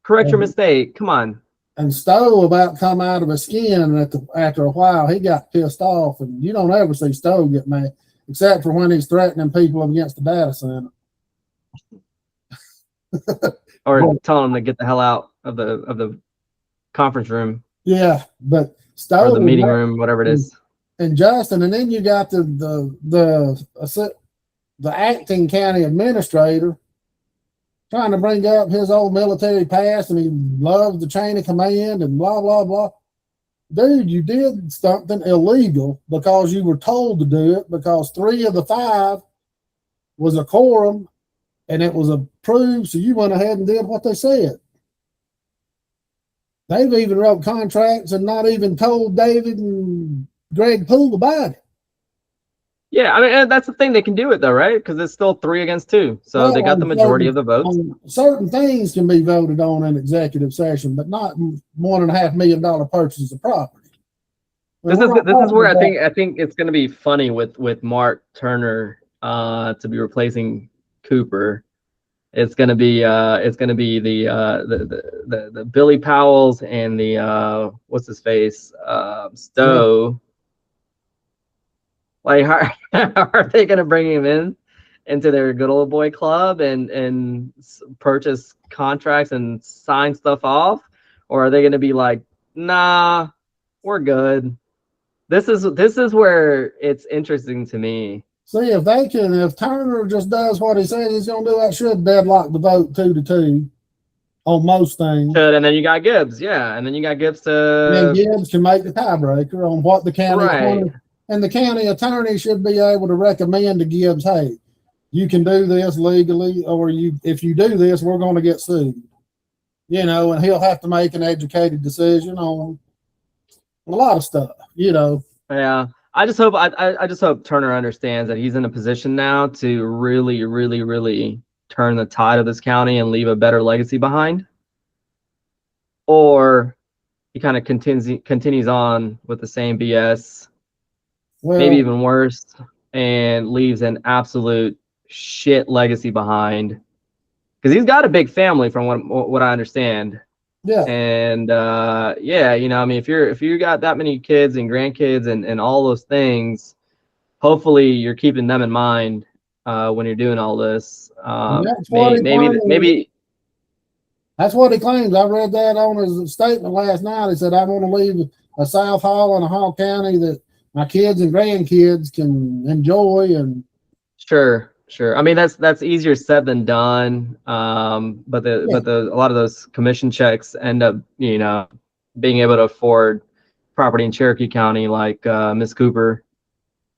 correct your mistake. Come on. And Stowe about come out of his skin after a while. He got pissed off, and you don't ever see Stowe get mad, except for when he's threatening people against the data center, or telling them to get the hell out of the conference room. Yeah, but Stowe, or the meeting room, whatever it is. And Justin, and then you got the acting county administrator trying to bring up his old military past, and he loves the chain of command and blah, blah, blah. Dude, you did something illegal because you were told to do it, because 3 of the 5 was a quorum and it was approved. So you went ahead and did what they said. They've even wrote contracts and not even told David and Greg Poole about it. Yeah, I mean, that's the thing. They can do it, though, right? Because it's still 3 against 2. So they got the majority of the votes. Certain things can be voted on in executive session, but not $1.5 million purchases of property. This is where I think it's going to be funny with Mark Turner to be replacing Cooper. It's going to be the Billy Powells and the what's his face Stowe. Yeah. Like, how are they going to bring him into their good old boy club and purchase contracts and sign stuff off? Or are they going to be like, nah, we're good? This is where it's interesting to me. See, if Turner just does what he says he's going to do, that should deadlock the vote 2-2 on most things. Should, and then you got Gibbs, yeah. And then you got Gibbs and Gibbs can make the tiebreaker on what the county attorney. And the county attorney should be able to recommend to Gibbs, hey, you can do this legally, or if you do this, we're going to get sued. You know, and he'll have to make an educated decision on a lot of stuff, you know. Yeah. I just hope Turner understands that he's in a position now to really, really, really turn the tide of this county and leave a better legacy behind. Or he kind of continues on with the same BS. Well, maybe even worse, and leaves an absolute shit legacy behind. Because he's got a big family, from what I understand. Yeah. And yeah, you know, I mean, if you got that many kids and grandkids and all those things, hopefully you're keeping them in mind when you're doing all this. Maybe that's what he claims. I read that on his statement last night. He said, I want to leave a South Hall and a Hall County that my kids and grandkids can enjoy. And sure. Sure. I mean, that's easier said than done. But a lot of those commission checks end up, being able to afford property in Cherokee County, like Miss Cooper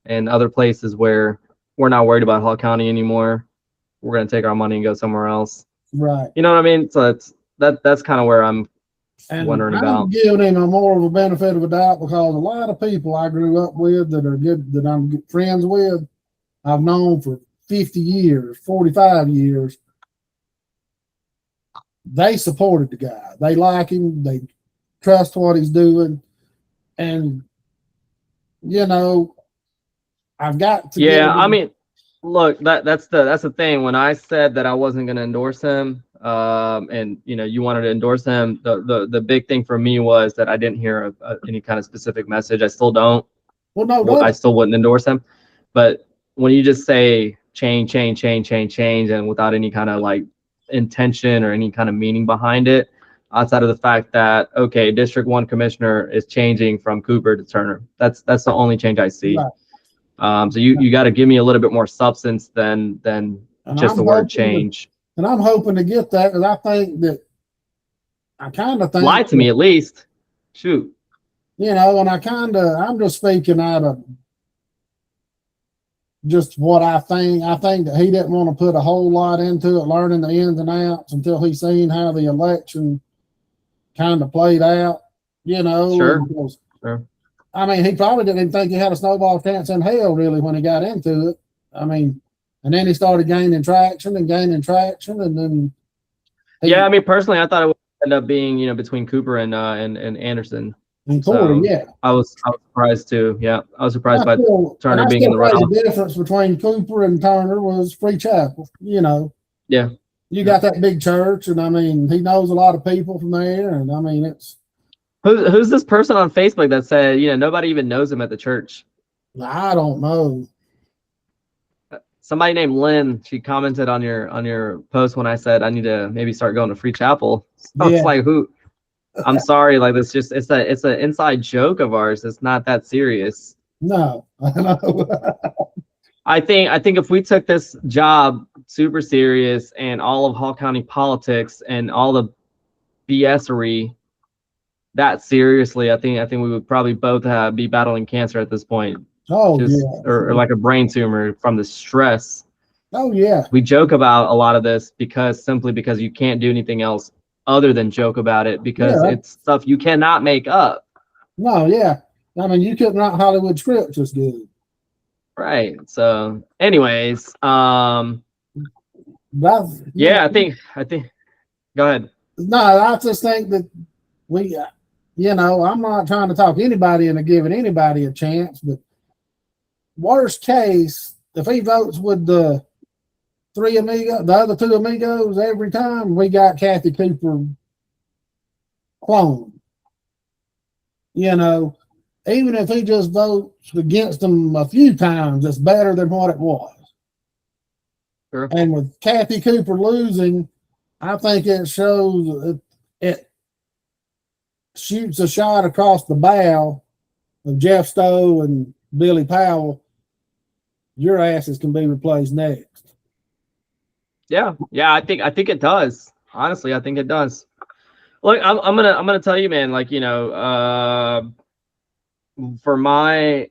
and other places where we're not worried about Hall County anymore. We're going to take our money and go somewhere else. Right. You know what I mean? So that's kind of where I'm wondering about. I'm giving him a more of a benefit of a doubt because a lot of people I grew up with that are good, that I'm good friends with, I've known for 50 years, 45 years. They supported the guy. They like him. They trust what he's doing. And, I've got to. Yeah, I mean, look, that's the thing. When I said that I wasn't going to endorse him, and you wanted to endorse him, the big thing for me was that I didn't hear any kind of specific message. I still don't. Well, no, I still wouldn't endorse him. But when you just say change, and without any kind of like intention or any kind of meaning behind it, outside of the fact that, okay, District 1 commissioner is changing from Cooper to Turner. That's the only change I see. Right. So you got to give me a little bit more substance than just the word change. And I'm hoping to get that, because I kind of think lie to me at least. Shoot. And I'm just speaking out of just what I think. I think that he didn't want to put a whole lot into it, learning the ins and outs until he seen how the election kind of played out, Sure. Sure. I mean, he probably didn't even think he had a snowball chance in hell, really, when he got into it. I mean, and then he started gaining traction, and then. I mean, personally, I thought it would end up being, between Cooper and Anderson. And Corey, so I was surprised too. Yeah, I was surprised by Turner being in the runoff. The difference between Cooper and Turner was Free Chapel. Yeah. You got that big church, and I mean, he knows a lot of people from there, and I mean, it's. Who's this person on Facebook that said, nobody even knows him at the church? I don't know. Somebody named Lynn, she commented on your post when I said I need to maybe start going to Free Chapel. So it's like, who? I'm sorry, like it's an inside joke of ours. It's not that serious. No, I know. I think if we took this job super serious and all of Hall County politics and all the BS-ery that seriously, I think we would probably both be battling cancer at this point. Oh, or like a brain tumor from the stress. Oh, yeah. We joke about a lot of this simply because you can't do anything else other than joke about it, because it's stuff you cannot make up. No, yeah. I mean, you couldn't write Hollywood scripts as good. Right. So, anyways, I think. Go ahead. No, I just think that I'm not trying to talk anybody into giving anybody a chance, but worst case, if he votes with the other two amigos every time, we got Kathy Cooper cloned. Even if he just votes against them a few times, it's better than what it was. Sure. And with Kathy Cooper losing, I think it shows it shoots a shot across the bow of Jeff Stowe and Billy Powell. Your asses can be replaced next. Yeah, I think it does. Honestly, I think it does. Look, I'm gonna tell you, man. Like, for my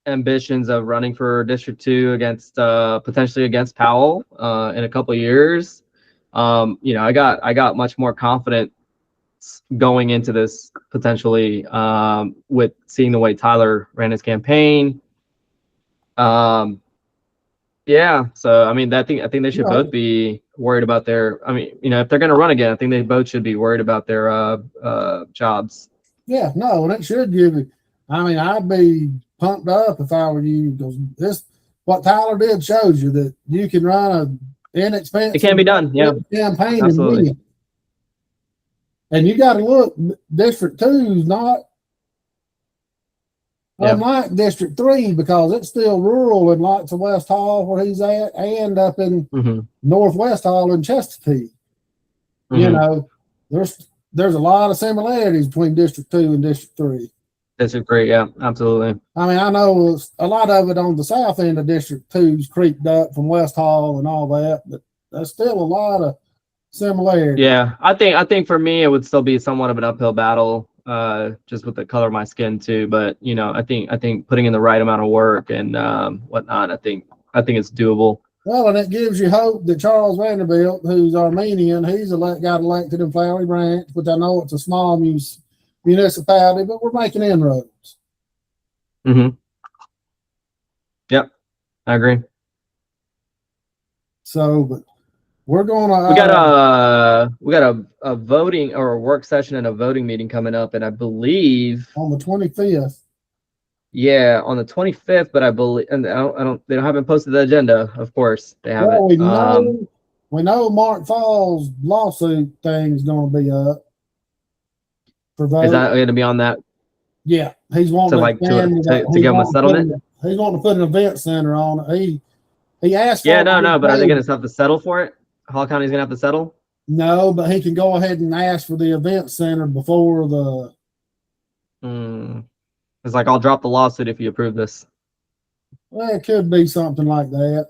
ambitions of running for District 2 against potentially against Powell in a couple of years, I got much more confident going into this potentially with seeing the way Tyler ran his campaign. So I mean, I think they should both be worried about their. I mean, if they're going to run again, I think they both should be worried about their jobs. Yeah, no, and it should give you. I mean, I'd be pumped up if I were you, because what Tyler did shows you that you can run an inexpensive. It can be done. Yeah, campaign. Absolutely. And you got to look. District 2 is not. Unlike District 3, because it's still rural in lots of West Hall where he's at, and up in Northwest Hall in Chestatee. There's a lot of similarities between District 2 and District 3. This is great. Yeah, absolutely. I mean, I know a lot of it on the south end of District 2's creeped up from West Hall and all that, but there's still a lot of similarities. Yeah, I think for me it would still be somewhat of an uphill battle, just with the color of my skin too. But you know, I think putting in the right amount of work and whatnot, I think it's doable. Well, and it gives you hope that Charles Vanderbilt, who's Armenian, he's got elected in Flowery Branch, which I know it's a small municipality, but we're making inroads. Mm-hmm. Yep, I agree. So, but we're gonna we got a voting or a work session and a voting meeting coming up, and I believe on the 25th. Yeah, on the 25th, but I believe, and they haven't posted the agenda. Of course, they haven't. Well, we know Mark Fall's lawsuit thing's going to be up. Is that going to be on that? Yeah, he's wanting to give him a settlement. He's wanting to put an event center on it. He asked. Yeah, no, but are they going to have to settle for it? Hall County's going to have to settle. No, but he can go ahead and ask for the event center before the. It's like, I'll drop the lawsuit if you approve this. Well, it could be something like that.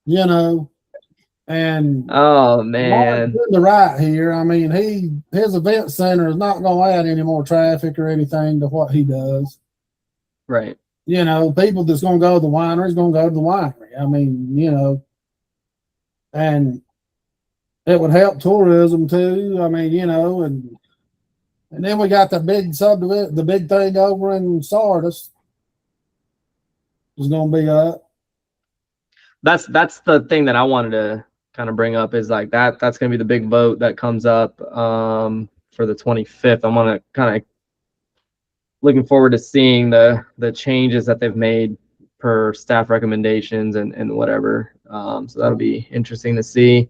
You know, and oh man, Mark's in the right here. I mean, his event center is not going to add any more traffic or anything to what he does. Right. You know, people that's going to go to the winery is going to go to the winery. I mean, you know, and it would help tourism too. I mean, you know, and then we got the big subdivision, the big thing over in Sardis is going to be up. That's the thing that I wanted to kind of bring up is like that's going to be the big vote that comes up for the 25th. I'm going to kind of looking forward to seeing the changes that they've made per staff recommendations and whatever. So that'll be interesting to see.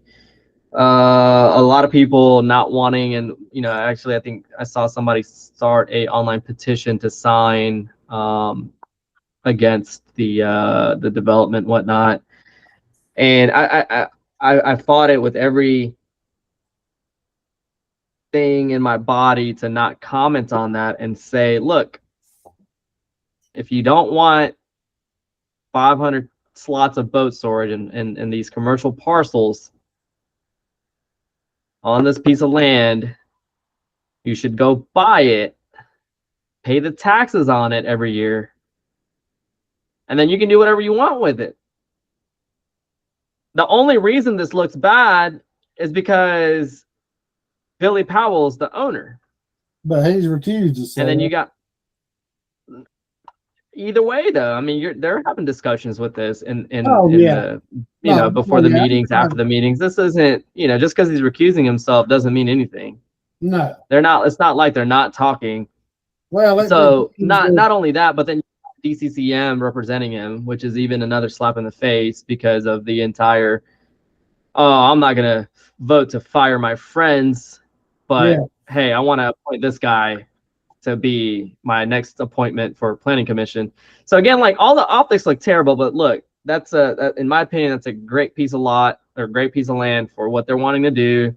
A lot of people not wanting, and you know, actually I think I saw somebody start a online petition to sign against the development and whatnot, and I fought it with every thing in my body to not comment on that and say, look, if you don't want 500 slots of boat storage in these commercial parcels on this piece of land, you should go buy it, pay the taxes on it every year, and then you can do whatever you want with it. The only reason this looks bad is because Billy Powell's the owner. But he's recused himself. And then you got, either way though, I mean, they're having discussions with this before the meetings, after the meetings. This isn't, you know, just because he's recusing himself doesn't mean anything. No. They're not, it's not like they're not talking. Well, so not only that, but then DCCM representing him, which is even another slap in the face because of the entire, I'm not going to vote to fire my friends, but hey, I want to appoint this guy to be my next appointment for planning commission. So again, like all the optics look terrible, but look, that's in my opinion, that's a great piece of lot or great piece of land for what they're wanting to do.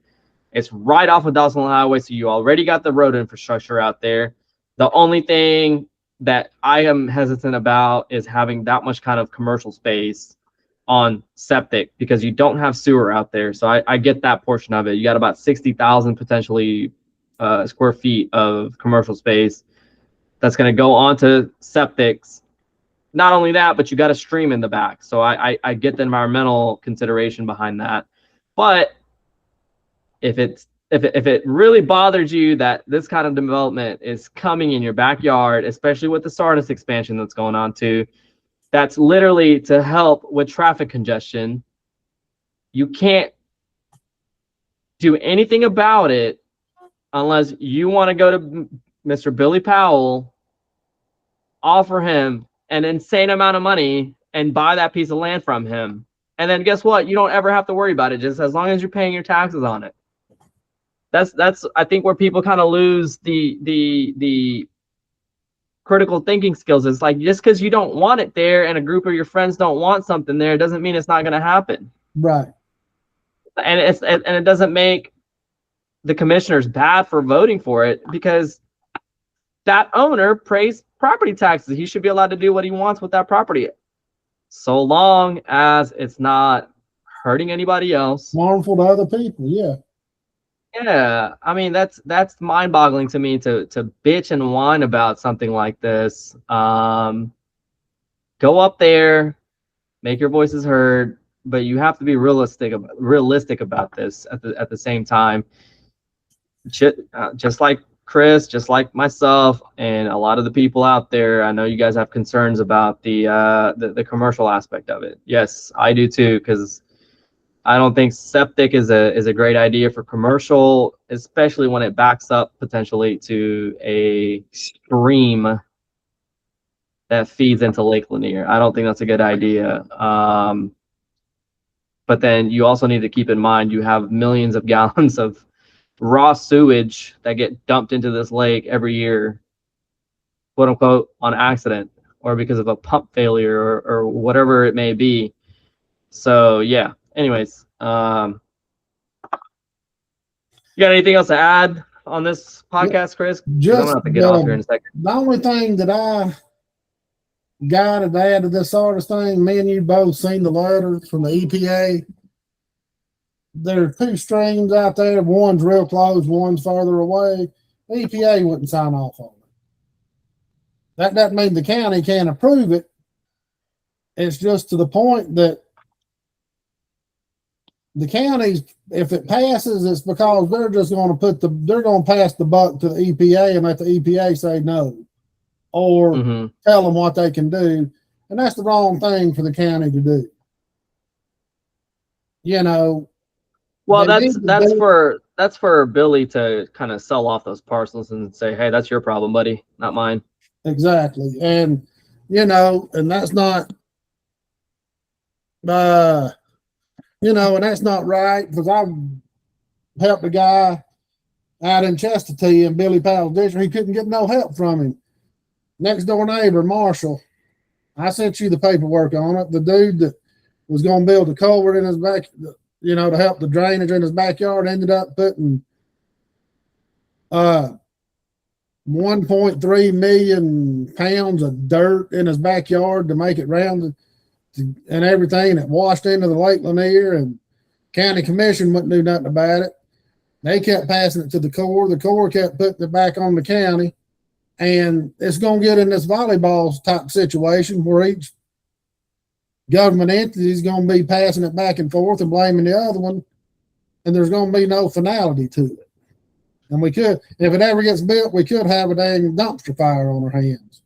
It's right off of Dawson Highway, so you already got the road infrastructure out there. The only thing that I am hesitant about is having that much kind of commercial space on septic because you don't have sewer out there. So I get that portion of it. You got about 60,000 potentially square feet of commercial space that's going to go onto septics. Not only that, but you got a stream in the back. So I get the environmental consideration behind that. But if it really bothers you that this kind of development is coming in your backyard, especially with the Sardis expansion that's going on too, that's literally to help with traffic congestion. You can't do anything about it unless you want to go to Mr. Billy Powell, offer him an insane amount of money and buy that piece of land from him. And then guess what? You don't ever have to worry about it, just as long as you're paying your taxes on it. That's I think where people kind of lose the critical thinking skills. It's like, just because you don't want it there and a group of your friends don't want something there doesn't mean it's not going to happen. Right. And it doesn't make the commissioners bad for voting for it, because that owner pays property taxes. He should be allowed to do what he wants with that property, so long as it's not hurting anybody else. Harmful to other people, yeah. Yeah, I mean that's mind-boggling to me to bitch and whine about something like this. Go up there, make your voices heard, but you have to be realistic about this at the same time. Just like Chris, just like myself, and a lot of the people out there, I know you guys have concerns about the commercial aspect of it. Yes, I do too, because I don't think septic is a great idea for commercial, especially when it backs up potentially to a stream that feeds into Lake Lanier. I don't think that's a good idea. But then you also need to keep in mind you have millions of gallons of raw sewage that get dumped into this lake every year, quote unquote, on accident or because of a pump failure or whatever it may be. So yeah. Anyways, you got anything else to add on this podcast, Chris? Just I'm gonna have to get off here in a second. The only thing that I got to add to this sort of thing, me and you both seen the letter from the EPA. There are two streams out there. One's real close, one's farther away. The EPA wouldn't sign off on it. That doesn't mean the county can't approve it. It's just to the point that the counties, if it passes, it's because they're just going to they're going to pass the buck to the EPA and let the EPA say no, or tell them what they can do, and that's the wrong thing for the county to do. You know. Well, that's for Billy to kind of sell off those parcels and say, hey, that's your problem, buddy, not mine. Exactly, and you know, and that's not. And that's not right, because I've helped a guy out in Chestatee in Billy Powell's district. He couldn't get no help from him. Next door neighbor, Marshall, I sent you the paperwork on it. The dude that was going to build a culvert in his back, to help the drainage in his backyard, ended up putting 1.3 million pounds of dirt in his backyard to make it round and everything. That washed into the Lake Lanier, and county commission wouldn't do nothing about it. They kept passing it to the Corps. The Corps kept putting it back on the county, and it's going to get in this volleyball type situation where each government entity is going to be passing it back and forth and blaming the other one, and there's going to be no finality to it. And we could, if it ever gets built, we could have a dang dumpster fire on our hands.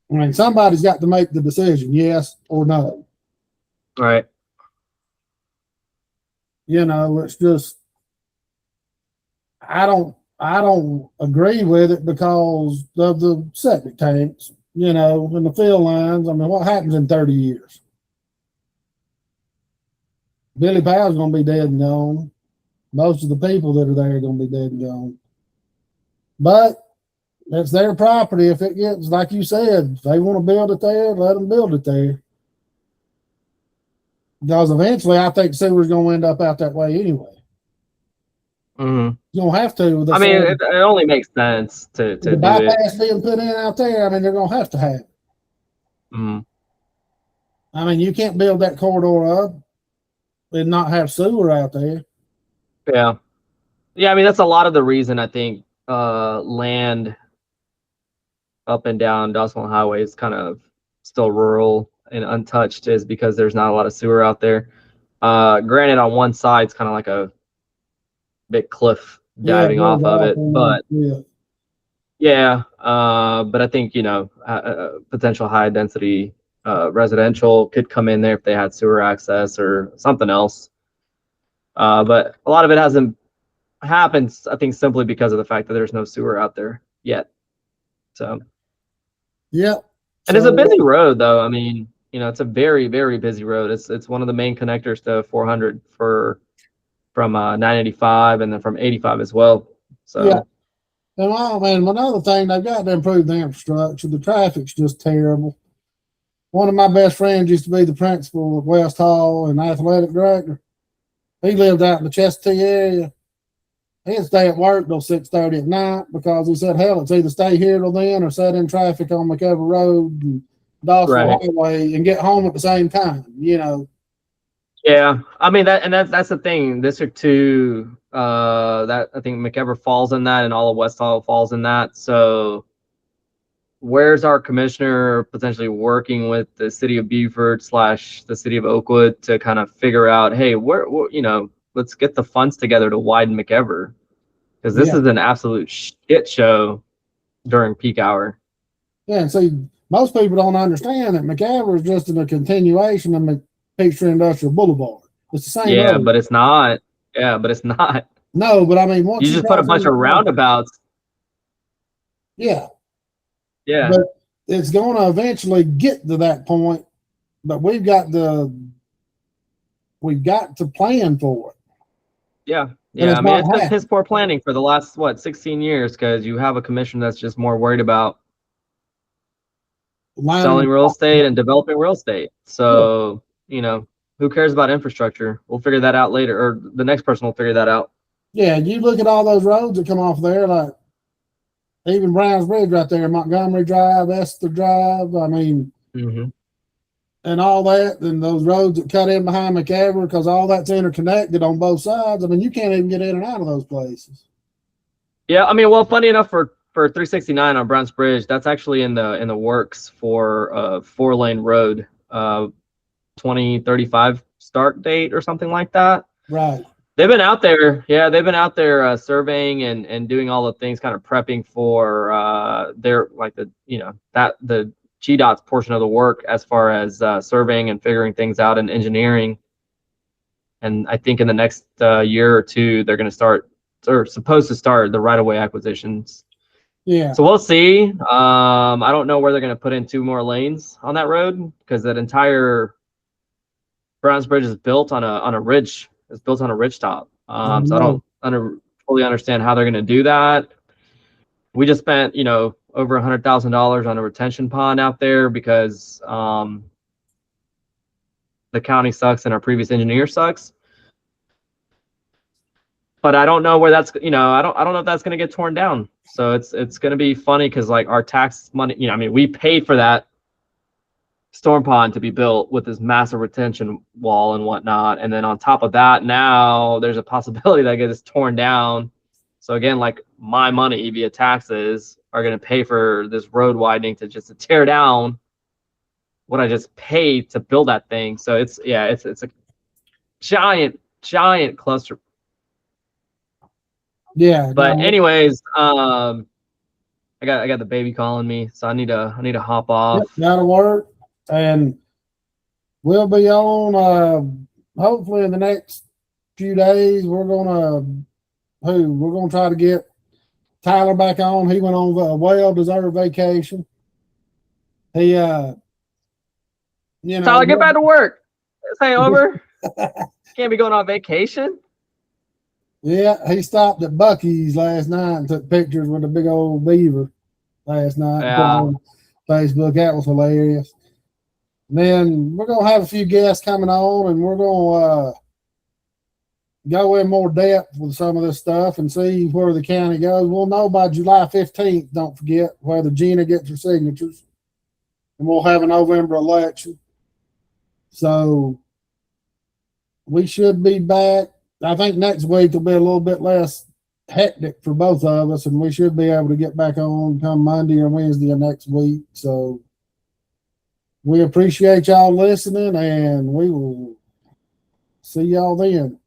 I mean, somebody's got to make the decision, yes or no. Right. It's just, I don't agree with it because of the septic tanks, and the fill lines. I mean, what happens in 30 years? Billy Powell's going to be dead and gone. Most of the people that are there are going to be dead and gone. But it's their property. If it gets, like you said, if they want to build it there, let them build it there. Because eventually, I think sewer's going to end up out that way anyway. You don't have to. I mean, it only makes sense to the do bypass it. being put in out there. I mean, they're going to have it. I mean, you can't build that corridor up and not have sewer out there. Yeah. I mean, that's a lot of the reason I think land up and down Dawson Highway is kind of still rural and untouched, is because there's not a lot of sewer out there. Granted, on one side, it's kind of like a big cliff diving off of it, but but I think potential high density residential could come in there if they had sewer access or something else. But a lot of it hasn't happened, I think, simply because of the fact that there's no sewer out there yet. So and it's a busy road, though. I mean, it's a very, very busy road. It's one of the main connectors to 400 from 985 and then from 85 as well. So and another thing, they've got to improve the infrastructure. The traffic's just terrible. One of my best friends used to be the principal of West Hall and athletic director. He lived out in the Chestatee area. he'd stay at work till 6:30 at night because he said, hell, it's either stay here till then or sit in traffic on McEver Road and Dawson Highway and get home at the same time, you know. Yeah, I mean that's the thing. District 2, that I think McEver falls in that, and all of West Hall falls in that. So, where's our commissioner potentially working with the city of Beaufort / the city of Oakwood to kind of figure out, hey, where you know, let's get the funds together to widen McEver, because this is an absolute shit show during peak hour. Yeah, and see, most people don't understand that McEver is just in a continuation of Peachtree Industrial Boulevard. It's the same road. But it's not. Yeah, but it's not. No, but I mean, once you just put a bunch of roundabouts. Yeah. Yeah. But it's going to eventually get to that point, but we've got to plan for it. Yeah. Yeah. I mean, it's been piss poor planning for the last, 16 years, because you have a commission that's just more worried about selling real estate and developing real estate. So, you know, who cares about infrastructure? We'll figure that out later, or the next person will figure that out. Yeah, you look at all those roads that come off there, like even Browns Bridge right there, Montgomery Drive, Esther Drive, I mean, and all that, and those roads that cut in behind McEver, because all that's interconnected on both sides. I mean, you can't even get in and out of those places. Yeah, I mean, well, funny enough, for 369 on Browns Bridge, that's actually in the works for a 4-lane road, 2035 start date or something like that. Right. They've been out there. Yeah, they've been out there surveying and doing all the things, kind of prepping for their, like, the, you know, that the GDOT's portion of the work as far as surveying and figuring things out and engineering. And I think in the next year or two, they're going to start, or supposed to start, the right-of-way acquisitions. Yeah. So we'll see. I don't know where they're going to put in 2 more lanes on that road, because that entire Browns Bridge is built on a ridge. It's built on a ridge top. So I don't fully understand how they're going to do that. We just spent, you know, over $100,000 on a retention pond out there because the county sucks and our previous engineer sucks. But I don't know where that's, you know, I don't know if that's going to get torn down. So it's going to be funny, because like our tax money, you know, I mean, we paid for that storm pond to be built with this massive retention wall and whatnot. And then on top of that, now there's a possibility that it gets torn down. So again, like, my money via taxes are going to pay for this road widening to tear down what I just paid to build that thing. So it's a giant cluster. Yeah. But anyways, I got the baby calling me, so I need to hop off. Yep, gotta work, and we'll be on hopefully in the next few days. We're gonna try to get Tyler back on. He went on a well-deserved vacation. He you know, Tyler, get back to work. This ain't over. Can't be going on vacation. Yeah, he stopped at Buc-ee's last night and took pictures with a big old beaver last night. Yeah. Put on Facebook. That was hilarious. And then we're gonna have a few guests coming on, and we're gonna go in more depth with some of this stuff and see where the county goes. We'll know by July 15th, don't forget, whether Gina gets her signatures. And we'll have a November election. So we should be back. I think next week will be a little bit less hectic for both of us, and we should be able to get back on come Monday or Wednesday of next week. So we appreciate y'all listening, and we will see y'all then.